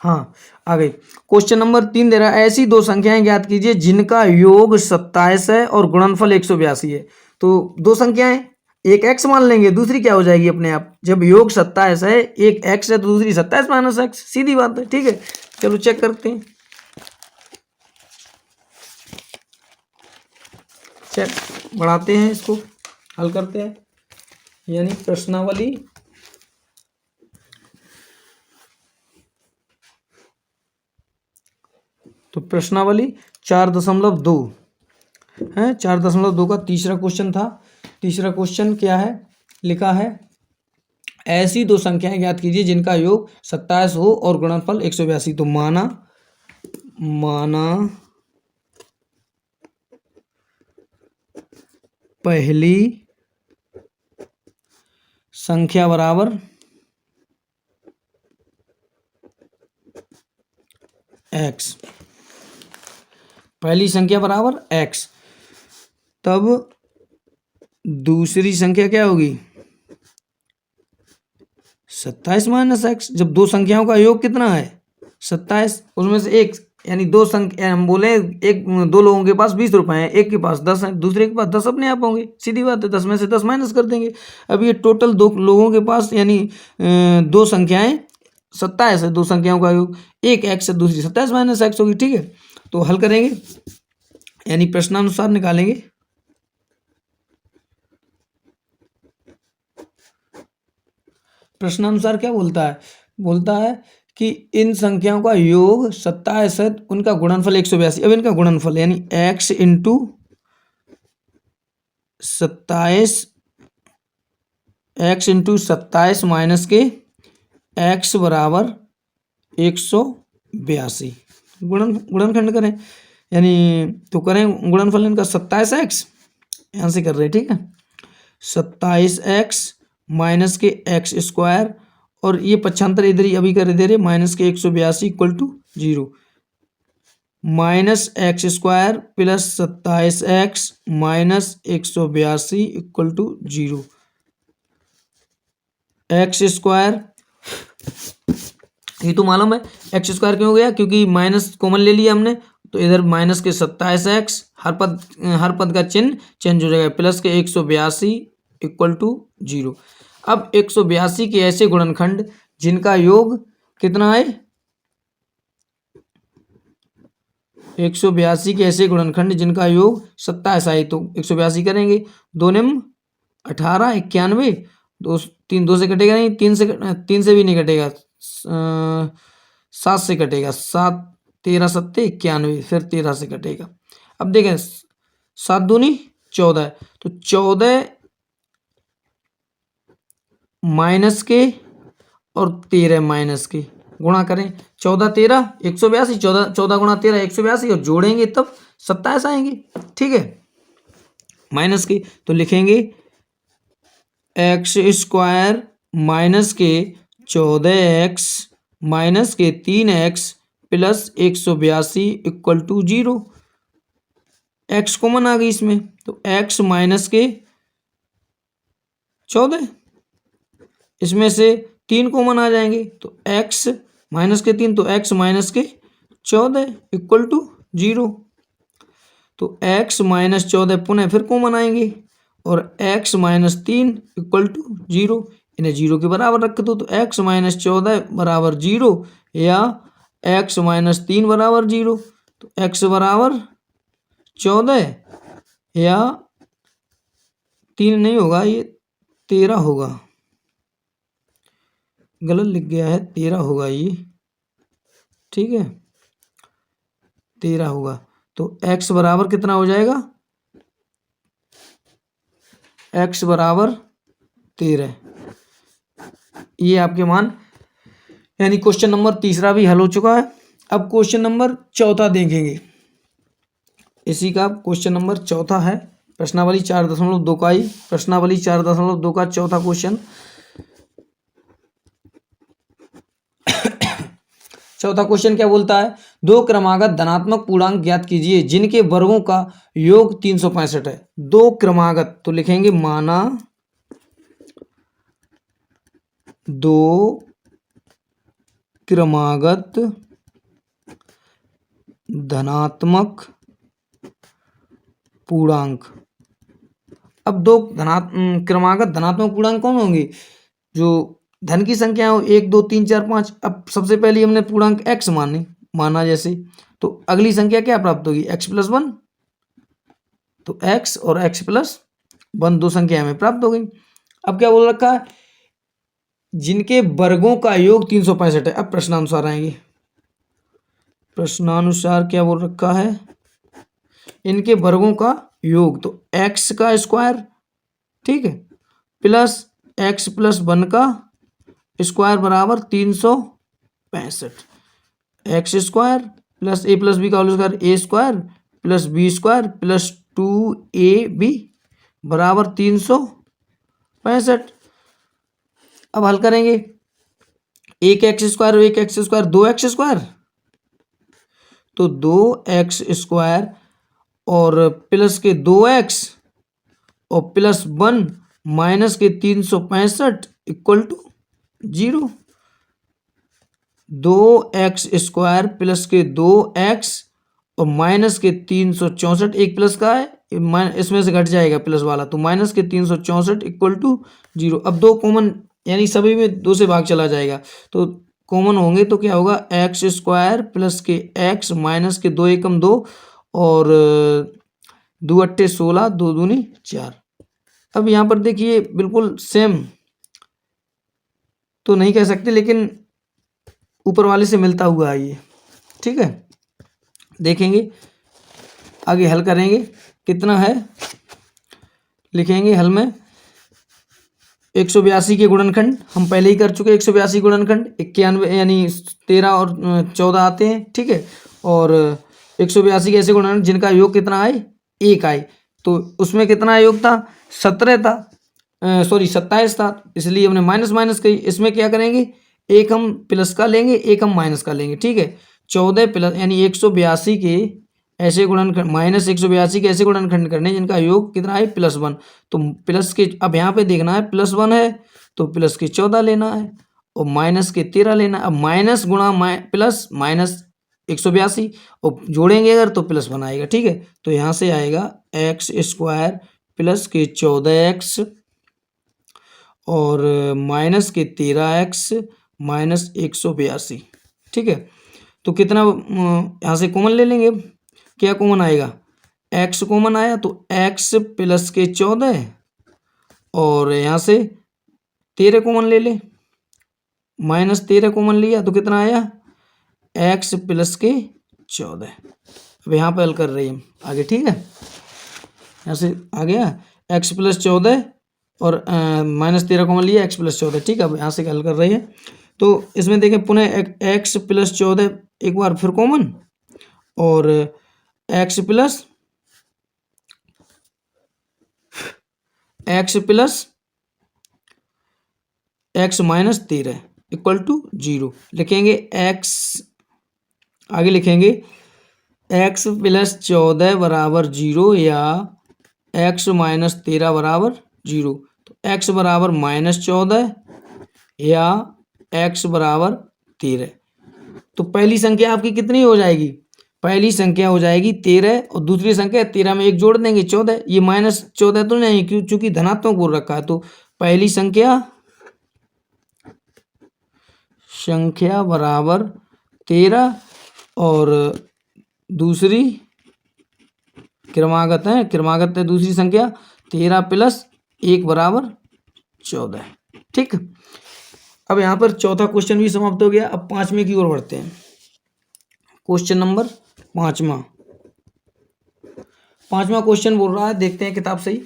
हाँ आ गई। Question number 3 दे रहा है, ऐसी दो संख्याएं ज्ञात कीजिए जिनका योग 27 है और गुणनफल 182 है। तो दो संख्याएं, एक x मान लेंगे, दूसरी क्या हो जाएगी अपने आप, जब योग 27 है, एक x है तो दूसरी 27 माइनस x, सीधी बात है। ठीक है, चलो चेक करते हैं, चेक बढ़ाते हैं, इसको हल करते हैं, यानी प्रश्नावली तो प्रश्नावली 4.2 है, 4.2 का तीसरा क्वेश्चन था। तीसरा क्वेश्चन क्या है, लिखा है ऐसी दो संख्याएं ज्ञात कीजिए जिनका योग 27 हो और गुणनफल 182। तो माना पहली संख्या बराबर x, पहली संख्या बराबर x, तब दूसरी संख्या क्या होगी 27 माइनस एक्स। जब दो संख्याओं का योग कितना है 27, उसमें से एक, यानी दो संख्या, हम बोले एक, दो लोगों के पास 20 रुपए हैं, एक के पास 10 है, दूसरे के पास 10 अपने आप होंगे, सीधी बात है, 10 में से 10 माइनस कर देंगे। अब ये टोटल दो लोगों के पास, यानी दो संख्याएं 27 है, दो संख्याओं का योग, एक एक्स है, दूसरी 27 माइनस एक्स होगी। ठीक है, तो हल करेंगे, यानी प्रश्नानुसार निकालेंगे। प्रश्नानुसार क्या बोलता है, बोलता है कि इन संख्याओं का योग 27 है, उनका गुणनफल 182। अब इनका गुणनफल यानी x into 27, x into 27 minus के x बराबर 182। गुणनखंड करें, यानी तो करें गुणनफल इनका 27x, यहाँ से कर रहे हैं। ठीक है, 27x माइनस के एक्स स्क्वायर, और ये 75 इधर ही अभी कर दे रहे, माइनस के 182 equal to 0, minus x square plus 27x minus 182 equal to 0। X square, ये तो मालूम है एक्स स्क्वायर क्यों हो गया, क्योंकि माइनस कॉमन ले लिया हमने, तो इधर माइनस के 27x, हर पद का चिन्ह चेंज हो जाएगा, प्लस के 182 इक्वल टू 0। अब 182 के ऐसे गुणनखंड जिनका योग कितना है, 182 के ऐसे गुणनखंड जिनका योग 27 आए, तो 182 करेंगे, 2 निम 18, 91, 3 2 से कटेगा नहीं, 3 से भी नहीं कटेगा, 7 से कटेगा, 7 13 सत्ते 91, फिर 13 से कटेगा। अब देखें 7 दूनी 14, तो 14 माइनस के और 13 माइनस के गुणा करें, 14 13 182, 14 गुणा 13 182, और जोड़ेंगे तब 27 आएंगे। ठीक है, माइनस के तो लिखेंगे एक्स स्क्वायर माइनस के 14x माइनस के 3x plus 182 equal to 0। X common आ गई इसमें, तो x माइनस के 14, इसमें से 3 कॉमन आ जाएंगे, तो x माइनस के 3, तो x माइनस के 14 इक्वल टू 0। तो x माइनस 14 पुनः फिर कॉमन आएंगे, और x माइनस 3 इक्वल टू 0, इन्हें 0 के बराबर रख दो, तो x माइनस 14 बराबर 0 या x माइनस 3 बराबर 0, तो x बराबर 14 या 3 नहीं होगा, ये 13 होगा, गलत लिख गया है, 13 होगा ये। ठीक है, 13 होगा, तो x बराबर कितना हो जाएगा, x बराबर 13। ये आपके मान, यानी क्वेश्चन नंबर तीसरा भी हल हो चुका है। अब क्वेश्चन नंबर चौथा देखेंगे, इसी का क्वेश्चन नंबर चौथा है, प्रश्नावली 4.2 का ही, प्रश्नावली 4.2 का चौथा क्वेश्चन। चौथा क्वेश्चन क्या बोलता है, दो क्रमागत धनात्मक पूर्णांक ज्ञात कीजिए जिनके वर्गों का योग 365 है। दो क्रमागत, तो लिखेंगे माना दो क्रमागत धनात्मक पूर्णांक। अब दो क्रमागत धनात्मक पूर्णांक कौन होंगे? जो धन की संख्या हो 1 2 3 4 5। अब सबसे पहले हमने पूर्णांक x माना जैसे, तो अगली संख्या क्या प्राप्त होगी? x+1। तो x और x+1 दो संख्या हमें प्राप्त हो गई। अब क्या बोल रखा है? जिनके वर्गों का योग 365 है। अब प्रश्नानुसार आएंगे। प्रश्नानुसार क्या बोल रखा है? इनके वर्गों का योग, तो x का स्क्वायर, ठीक है, प्लस x+1 का स्क्वायर बराबर 365। X square plus a plus B का whole square a square plus B square plus 2ab बराबर 365। अब हल करेंगे। एक एक्स स्क्वायर और एक एक्स स्क्वायर, 2x स्क्वायर, तो 2x स्क्वायर और प्लस के 2x और +1 माइनस के 365 equal to 0। 2x square plus के 2x और माइनस के 364, एक प्लस का है इसमें से घट जाएगा प्लस वाला, तो माइनस के 364 इक्वल टू 0। अब दो कॉमन, यानी सभी में 2 से भाग चला जाएगा, तो कॉमन होंगे तो क्या होगा? एक्स स्क्वायर प्लस के x माइनस के 2 एकम 2 और 2 अट्ठे 16, 2 दूनी 4। अब यहाँ पर देखिए बिल्कुल सेम तो नहीं कह सकते, लेकिन ऊपर वाले से मिलता हुआ है ये, ठीक है। देखेंगे आगे हल करेंगे कितना है। लिखेंगे हल में 182 के गुणनखंड हम पहले ही कर चुके। 182 गुणनखंड 91, यानी 13 और 14 आते हैं, ठीक है। और 182 के ऐसे गुणनखंड जिनका योग कितना आए? 1 आए। तो उसमें कितना योग था? 17 था, सॉरी 27 था, इसलिए हमने माइनस माइनस कही। इसमें क्या करेंगे? एक हम प्लस का लेंगे, एक हम माइनस का लेंगे, ठीक है। 14 प्लस, यानी 182 के ऐसे गुणनखंड माइनस 182 के ऐसे गुणनखंड करने जिनका योग कितना है? +1। तो प्लस के, अब यहाँ पे देखना है +1 है तो प्लस के 14 लेना है और माइनस के 13 लेना है। अब माइनस गुणा प्लस माइनस 182 और जोड़ेंगे अगर तो +1 आएगा, ठीक है। तो यहाँ से आएगा एक्स स्क्वायर प्लस के 14x और माइनस के 13x माइनस 182, ठीक है। तो कितना यहाँ से कॉमन ले लेंगे। क्या कॉमन आएगा? x कॉमन आया, तो x प्लस के 14 और यहाँ से 13 कॉमन ले ले, माइनस 13 कॉमन लिया तो कितना आया? x प्लस के 14। अब यहाँ पे हल कर रही है आगे, ठीक है। यहाँ से आ गया x प्लस 14 और माइनस 13 कॉमन लिया, x प्लस 14, ठीक है। अब यहाँ से हल कर रही है, तो इसमें देखें पुनः x प्लस 14 एक बार फिर कॉमन और x plus x minus 13 equal to 0 लिखेंगे। x आगे लिखेंगे x प्लस 14 बराबर 0 या x माइनस 13 बराबर 0। तो x बराबर -14 या x बराबर 13। तो पहली संख्या आपकी कितनी हो जाएगी? पहली संख्या हो जाएगी 13 और दूसरी संख्या 13 में एक जोड़ देंगे 14। ये -14 तो नहीं, क्यों? चूंकि धनात्मक बोल रखा है, तो पहली संख्या बराबर 13 और दूसरी क्रमागत है दूसरी संख्या 13 प्लस 1 बराबर 14, ठीक। अब यहाँ पर चौथा क्वेश्चन भी समाप्त हो गया। अब पांचवें की ओर बढ़ते हैं। क्वेश्चन नंबर पांचवा क्वेश्चन बोल रहा है, देखते हैं किताब से ही।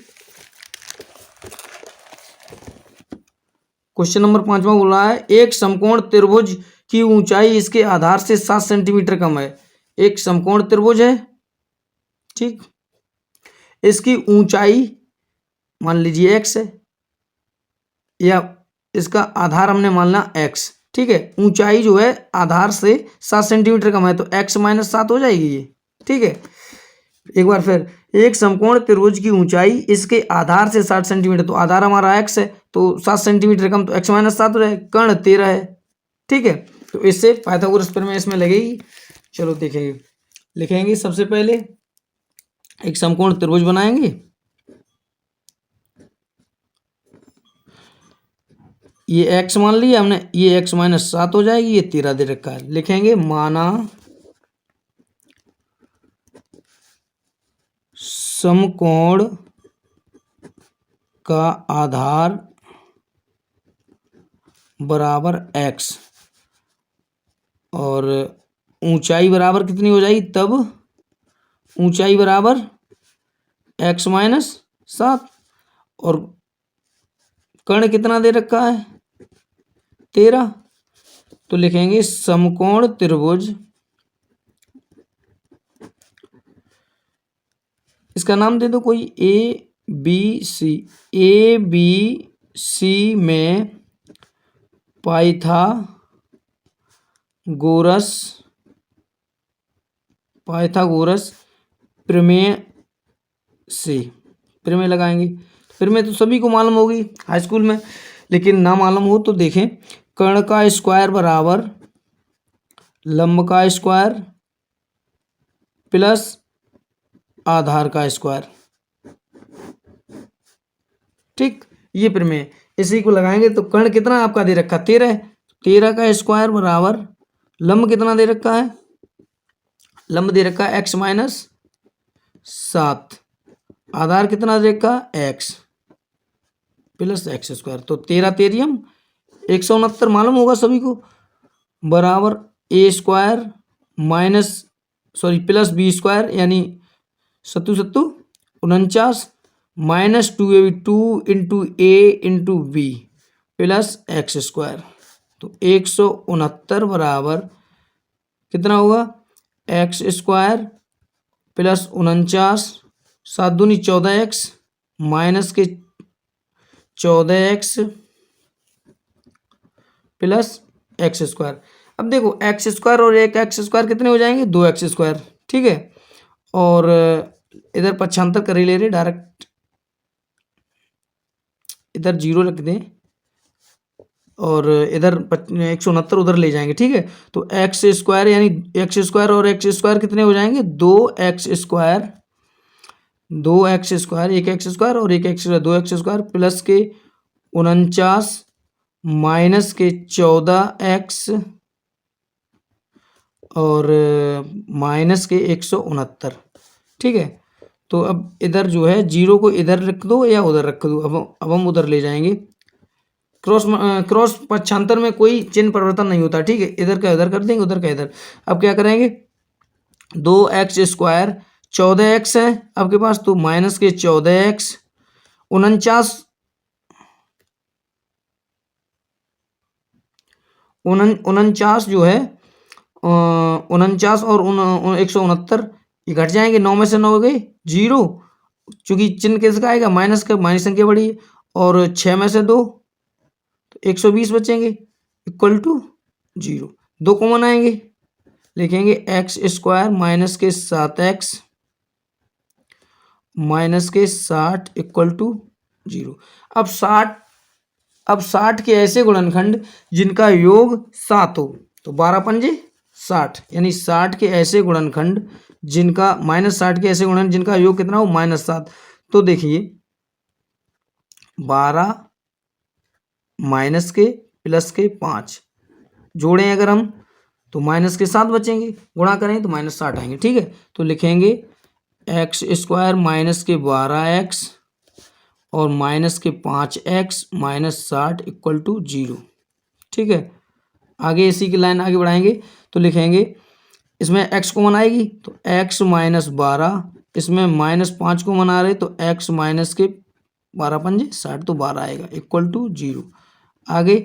क्वेश्चन नंबर पांचवा बोल रहा है, एक समकोण त्रिभुज की ऊंचाई इसके आधार से 7 सेंटीमीटर कम है। एक समकोण त्रिभुज है, ठीक, इसकी ऊंचाई मान लीजिए x है, या इसका आधार हमने मानना x, ठीक है। ऊंचाई जो है आधार से 7 सेंटीमीटर कम है, तो x माइनस 7 हो जाएगी ये, ठीक है। एक बार फिर, एक समकोण त्रिभुज की ऊंचाई इसके आधार से 60 सेंटीमीटर, तो आधार हमारा x है, तो 7 सेंटीमीटर कम, तो x माइनस 7 हो जाएगा। कर्ण 13 है, ठीक है। तो इससे पाइथागोरस प्रमेय इसमें लगेगी। चलो देखेंगे, लिखेंगे सबसे पहले एक समकोण त्रिभुज बनाएंगे। ये x मान लिया हमने, ये x माइनस 7 हो जाएगी, ये 13 दे रखा है। लिखेंगे माना समकोण का आधार बराबर x और ऊंचाई बराबर कितनी हो जाएगी, तब ऊंचाई बराबर x माइनस 7 और कर्ण कितना दे रखा है, 13। तो लिखेंगे समकोण त्रिभुज, इसका नाम दे दो कोई, A B C. A B C में पाइथागोरस प्रमेय से प्रमेय लगाएंगे। प्रमेय तो सभी को मालूम होगी हाई स्कूल में, लेकिन ना मालूम हो तो देखें। कर्ण का स्क्वायर बराबर लंब का स्क्वायर प्लस आधार का स्क्वायर, ठीक, ये प्रमेय। इसी को लगाएंगे तो कर्ण कितना आपका दे रखा, 13। 13 का स्क्वायर बराबर लंब कितना दे रखा है, लंब दे रखा है x माइनस 7, आधार कितना दे रखा x प्लस एक्स स्क्वायर। तो 13 तेरियम 169 मालूम होगा सभी को, बराबर A square plus B square यानी 7 7 49 minus 2 into A into B plus X square. तो 169 बराबर कितना होगा, एक्स स्क्वायर प्लस 49 7 दूनी 14x माइनस के 14x प्लस एक्स स्क्वायर। अब देखो एक्स स्क्वायर और एक एक्स स्क्वायर कितने हो जाएंगे, 2x स्क्वायर, ठीक है। और इधर पक्षांतर कर ही ले रहे डायरेक्ट, इधर 0 रख दें और इधर 169 उधर ले जाएंगे, ठीक है। तो एक्स स्क्वायर यानी एक्स स्क्वायर और एक्स स्क्वायर कितने हो जाएंगे, 2x स्क्वायर, 2x स्क्वायर, एक एक्स स्क्वायर और एक एक्स, 2x स्क्वायर प्लस के 49 माइनस के 14x और माइनस के 169, ठीक है। तो अब इधर जो है 0 को इधर रख दो या उधर रख दो, अब हम उधर ले जाएंगे। क्रॉस पक्षांतर में कोई चिन्ह परिवर्तन नहीं होता, ठीक है। इधर का इधर कर देंगे, उधर का इधर। अब क्या करेंगे, 2x स्क्वायर 14x है आपके पास, तो माइनस के 14x 49 जो है 49 और 169 ये घट जाएंगे, 9 में से 9 गए 0, चूंकि चिन्ह किसका आएगा, माइनस का, माइनस संख्या बड़ी है। और 6 में से 2 तो 120 बचेंगे इक्वल टू 0। 2 कॉमन आएंगे, लिखेंगे एक्स स्क्वायर माइनस के 7x माइनस के 60 इक्वल टू 0। अब 60 के ऐसे गुणनखंड जिनका योग 7 हो, तो 12 पंजे 60, यानी 60 के ऐसे गुणनखंड जिनका माइनस 60 के ऐसे गुणनखंड जिनका योग कितना हो, -7। तो देखिए 12 माइनस के प्लस के 5 जोड़ें अगर हम तो माइनस के 7 बचेंगे, गुणा करें तो -60 आएंगे, ठीक है। तो लिखेंगे एक्स स्क्वायर माइनस के 12x और माइनस के 5x माइनस 60 इक्वल टू 0, ठीक है। आगे इसी की लाइन आगे बढ़ाएंगे तो लिखेंगे इसमें x कॉमन आएगी तो x माइनस 12, इसमें -5 कॉमन आ रहे तो x माइनस के 12 पंजे 60 तो 12 आएगा इक्वल टू 0। आगे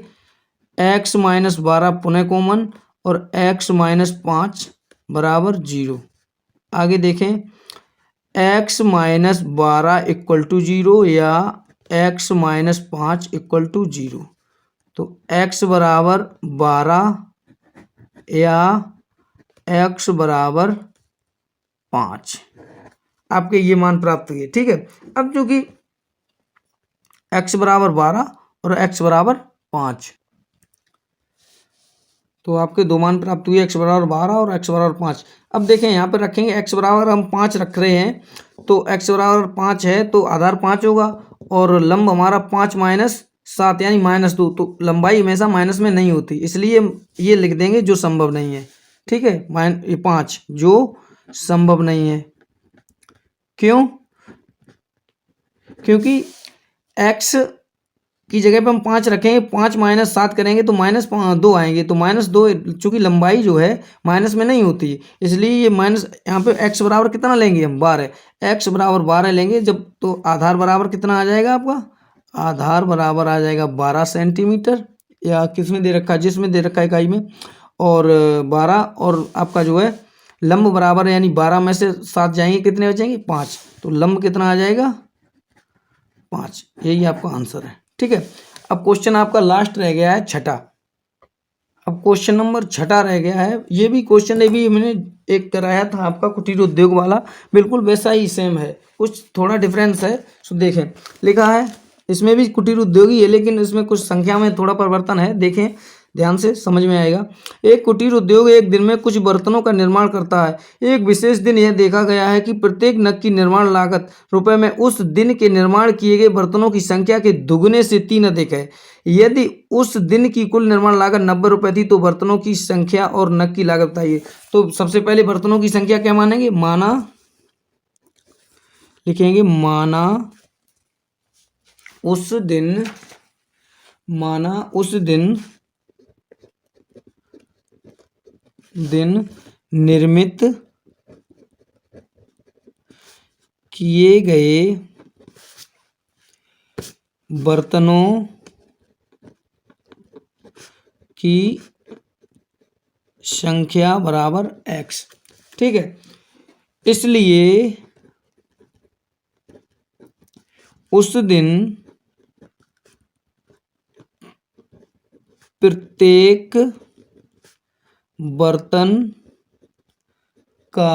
x माइनस 12 पुनः कॉमन और x माइनस 5 बराबर 0। आगे देखें x माइनस 12 इक्वल टू 0 या x माइनस 5 इक्वल टू 0। तो x बराबर 12 या x बराबर 5 आपके ये मान प्राप्त हुए, ठीक है। अब चूंकि x बराबर 12 और x बराबर 5, तो आपके दो मान प्राप्त हुए, x बराबर 12 और x बराबर 5। अब देखें यहाँ पर रखेंगे x बराबर हम 5 रख रहे हैं, तो x बराबर 5 है तो आधार 5 होगा और लंब हमारा 5 माइनस 7 यानी -2, तो लंबाई हमेशा माइनस में नहीं होती, इसलिए ये लिख देंगे जो संभव नहीं है। ठीक है, 5 जो संभव नहीं है। क्यों? क्योंकि x की जगह पे हम 5 रखेंगे, 5 माइनस 7 करेंगे तो -2 आएंगे, तो -2 चूंकि लंबाई जो है माइनस में नहीं होती, इसलिए ये माइनस यहाँ पे x बराबर कितना लेंगे हम 12, x बराबर 12 लेंगे जब, तो आधार बराबर कितना आ जाएगा आपका, आधार बराबर आ जाएगा 12 सेंटीमीटर, या किसमें दे रखा है, जिसमें दे रखा है इकाई में, और 12 और आपका जो है लंब बराबर, यानी 12 में से 7 जाएंगे कितने बचेंगे 5, तो लंब कितना आ जाएगा 5। यही आपका आंसर है। ठीक है, अब क्वेश्चन आपका लास्ट रह गया है छठा। अब क्वेश्चन नंबर छठा रह गया है, ये भी क्वेश्चन भी मैंने एक कराया था आपका कुटीर उद्योग वाला, बिल्कुल वैसा ही सेम है, कुछ थोड़ा डिफरेंस है। सो देखें, लिखा है इसमें भी कुटीर उद्योग ही है, लेकिन इसमें कुछ संख्या में थोड़ा परिवर्तन है। देखें ध्यान से, समझ में आएगा। एक कुटीर उद्योग एक दिन में कुछ बर्तनों का निर्माण करता है। एक विशेष दिन यह देखा गया है कि प्रत्येक नग की निर्माण लागत रुपए में उस दिन के निर्माण किए गए बर्तनों की संख्या के दुगने से 3 अधिक है। यदि उस दिन की कुल निर्माण लागत 90 रुपए थी तो बर्तनों की संख्या और नग की लागत बताइए। तो सबसे पहले बर्तनों की संख्या क्या मानेंगे, माना, लिखेंगे माना उस दिन, माना उस दिन निर्मित किए गए बर्तनों की संख्या बराबर x। ठीक है, इसलिए उस दिन प्रत्येक बर्तन का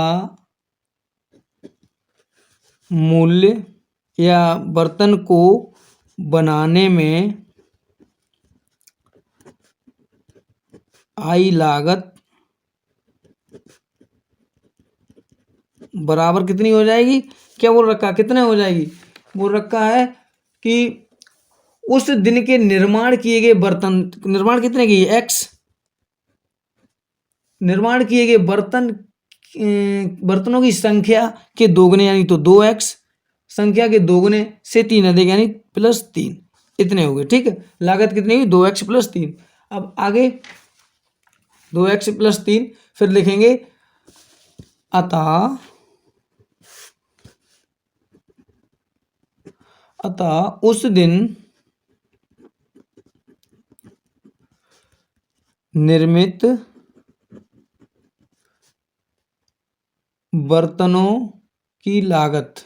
मूल्य या बर्तन को बनाने में आई लागत बराबर कितनी हो जाएगी, क्या बोल रखा है, कितने हो जाएगी, बोल रखा है कि उस दिन के निर्माण किए गए बर्तन, निर्माण कितने की, x, निर्माण किए गए बर्तनों की संख्या के दोगुने यानी तो 2x, संख्या के दोगुने से 3 अधिक यानी +3, इतने हो गए। ठीक है, लागत कितनी हुई 2x + 3। अब आगे 2x + 3, फिर लिखेंगे अतः उस दिन निर्मित बर्तनों की लागत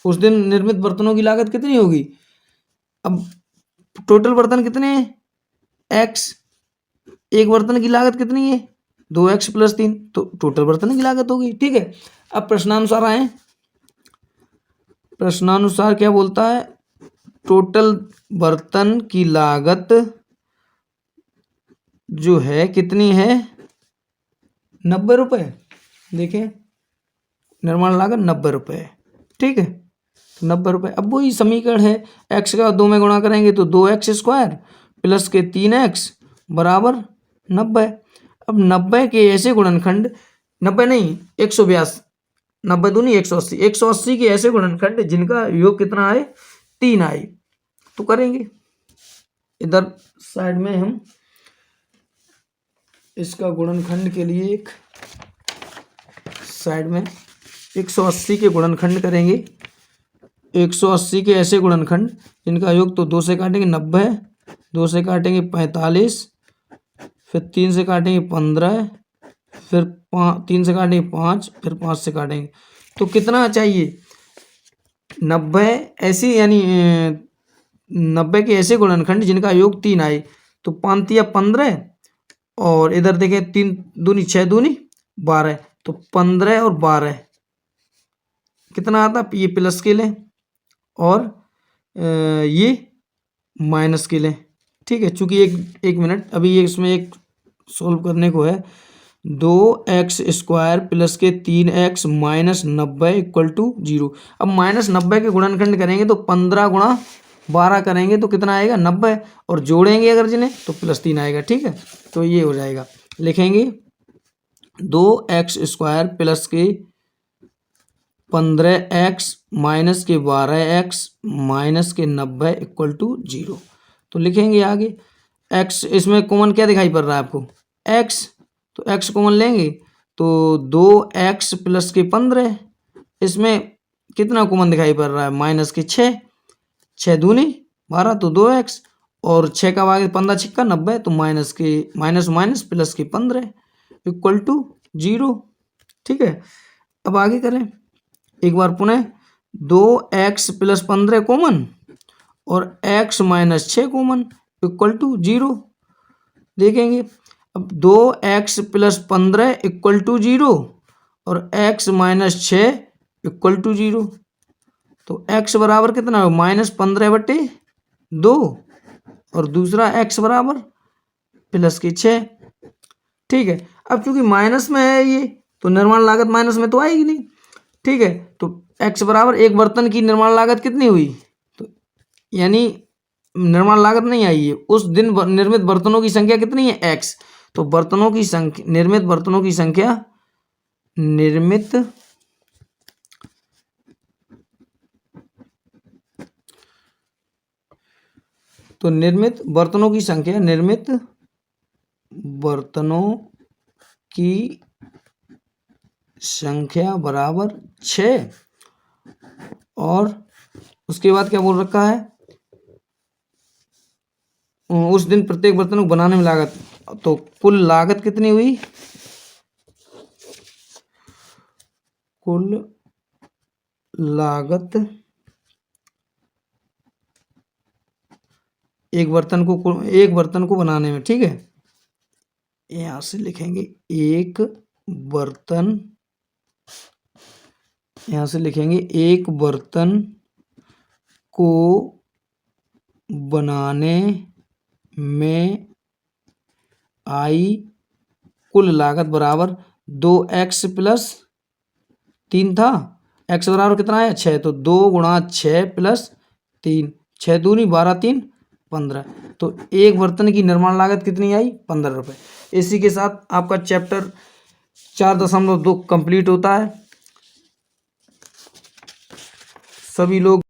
उस दिन निर्मित बर्तनों की लागत कितनी होगी, अब टोटल बर्तन कितने हैं x, एक बर्तन की लागत कितनी है 2x + 3, तो टोटल बर्तन की लागत होगी। ठीक है, अब प्रश्नानुसार आए, प्रश्नानुसार क्या बोलता है, टोटल बर्तन की लागत जो है कितनी है 90 रुपये। देखें निर्माण लागत 90 रुपये। ठीक है, 90 रुपये। अब वही समीकरण है, x का 2 में गुणा करेंगे तो 2x² प्लस के 3x बराबर 90। अब 90 के ऐसे गुणनखंड, 90 नहीं 182, 90 दूनी 180, 180 के ऐसे गुणनखंड जिनका योग कितना आए 3 आए, तो करेंगे। इधर साइड में हम इसका गुणनखंड के लिए एक साइड में 180 के गुणनखंड करेंगे। 180 के ऐसे गुणनखंड जिनका योग, तो 2 से काटेंगे 90, 2 से काटेंगे 45, फिर 3 से काटेंगे 15, फिर 3 से काटेंगे 5, फिर 5 से काटेंगे, तो कितना चाहिए 90 ऐसी, यानी 90 के ऐसे गुणनखंड जिनका योग 3 आए, तो 5 या 15, और इधर देखें 3 दूनी 6 दूनी 12, तो 15 और 12 कितना आता, ये प्लस के लें और ये माइनस के लें, ठीक है। चूंकि एक मिनट, अभी ये इसमें एक सोल्व करने को है। 2x² प्लस के 3x माइनस 90 इक्वल टू 0। अब माइनस 90 के गुणनखंड करेंगे तो 15 गुणा 12 करेंगे तो कितना आएगा 90, और जोड़ेंगे अगर जिन्हें तो +3 आएगा, ठीक है। तो ये हो जाएगा, लिखेंगे 2x² प्लस के 15x माइनस के 12x माइनस के 90 इक्वल टू 0। तो लिखेंगे आगे x, इसमें कॉमन क्या दिखाई पड़ रहा है आपको x, तो x कॉमन लेंगे तो 2x प्लस के 15, इसमें कितना कॉमन दिखाई पड़ रहा है माइनस के 6, 6 दूनी 12 तो 2x, और 6 का आगे 15 छिक्का 90, तो माइनस के माइनस माइनस प्लस के 15 इक्वल टू 0, ठीक है। अब आगे करें एक बार पुनः, 2x प्लस 15 कॉमन और x minus 6 common equal to 0, देखेंगे। अब 2x प्लस 15 इक्वल टू 0 और x माइनस 6 इक्वल टू 0, तो x बराबर कितना है -15/2, और दूसरा x बराबर प्लस के 6, ठीक है। अब चूंकि माइनस में है ये, तो निर्माण लागत माइनस में तो आएगी नहीं, ठीक है। तो x बराबर एक बर्तन की निर्माण लागत कितनी हुई, तो यानी निर्माण लागत नहीं आई है, उस दिन निर्मित बर्तनों की संख्या कितनी है x, तो बर्तनों की संख्या, निर्मित बर्तनों की संख्या, निर्मित बर्तनों की संख्या, निर्मित बर्तनों की संख्या बराबर 6, और उसके बाद क्या बोल रखा है, उस दिन प्रत्येक बर्तन को बनाने में लागत, तो कुल लागत कितनी हुई, कुल लागत एक बर्तन को बनाने में, ठीक है। यहां से लिखेंगे एक बर्तन, यहां से लिखेंगे एक बर्तन को बनाने में आई कुल लागत बराबर 2x प्लस 3 था, x बराबर कितना है 6, तो 2 गुणा 6 प्लस 3, 6 दूनी 12 3 15, तो एक बर्तन की निर्माण लागत कितनी आई 15 रुपये। इसी के साथ आपका चैप्टर 4.2 कंप्लीट होता है। सभी लोग